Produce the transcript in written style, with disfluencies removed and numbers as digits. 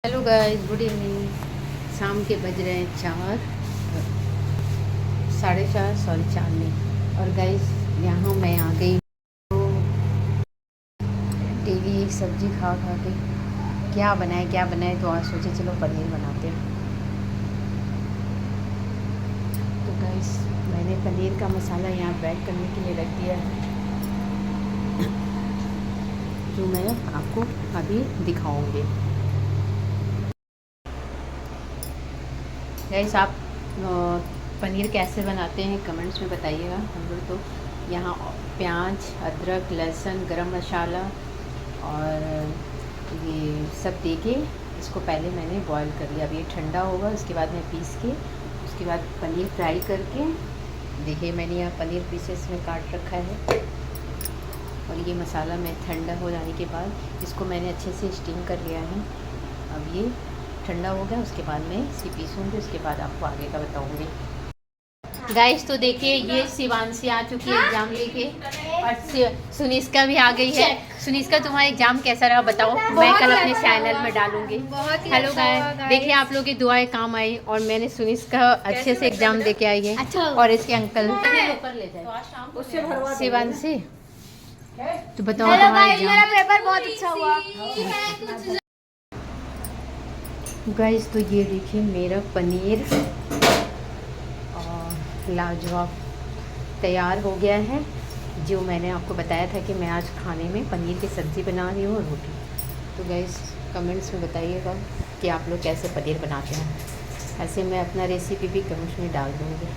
Hello guys, good evening. शाम के बज रहे हैं 4, 4:30, सॉरी 4 नहीं। और गाइस यहाँ मैं आ गई तो डेली एक सब्ज़ी खा खा के क्या बनाए तो आज सोचे चलो पनीर बनाते हैं। तो गाइस मैंने पनीर का मसाला यहाँ फ्राई करने के लिए रख दिया है, जो मैं आपको अभी दिखाऊंगी। गाइस आप पनीर कैसे बनाते हैं कमेंट्स में बताइएगा। हम लोग तो यहाँ प्याज, अदरक, लहसुन, गरम मसाला और ये सब दे के इसको पहले मैंने बॉईल कर लिया। अब ये ठंडा होगा, उसके बाद मैं पीस के उसके बाद पनीर फ्राई करके, देखिए मैंने यहाँ पनीर पीसेस में काट रखा है। और ये मसाला मैं ठंडा हो जाने के बाद इसको मैंने अच्छे से स्टीम कर लिया है। अब ये ठंडा हो गया, उसके बाद मैं इसे पीसूँगी, उसके बाद आपको आगे का बताऊँगी। गाइस तो देखिए ये शिवांशी आ चुकी है एग्ज़ाम लेके, और सुनिष्का भी आ गई है। सुनिष्का तुम्हारा एग्ज़ाम कैसा रहा बताओ, मैं कल अपने चैनल में डालूंगी। हेलो गाइस, देखिए आप लोगों की दुआएं काम आई और मैंने सुनिष्का अच्छे से एग्ज़ाम दे के आई है। अच्छा। और इसके अंकल शिवांशी, तो बताओ तुम्हारा एग्जाम। मेरा पेपर बहुत अच्छा हुआ। गाइस तो ये देखिए मेरा पनीर और लाजवाब तैयार हो गया है, जो मैंने आपको बताया था कि मैं आज खाने में पनीर की सब्ज़ी बना रही हूँ और रोटी। तो गाइस कमेंट्स में बताइएगा कि आप लोग कैसे पनीर बनाते हैं। ऐसे मैं अपना रेसिपी भी कमेंट्स में डाल दूँगी।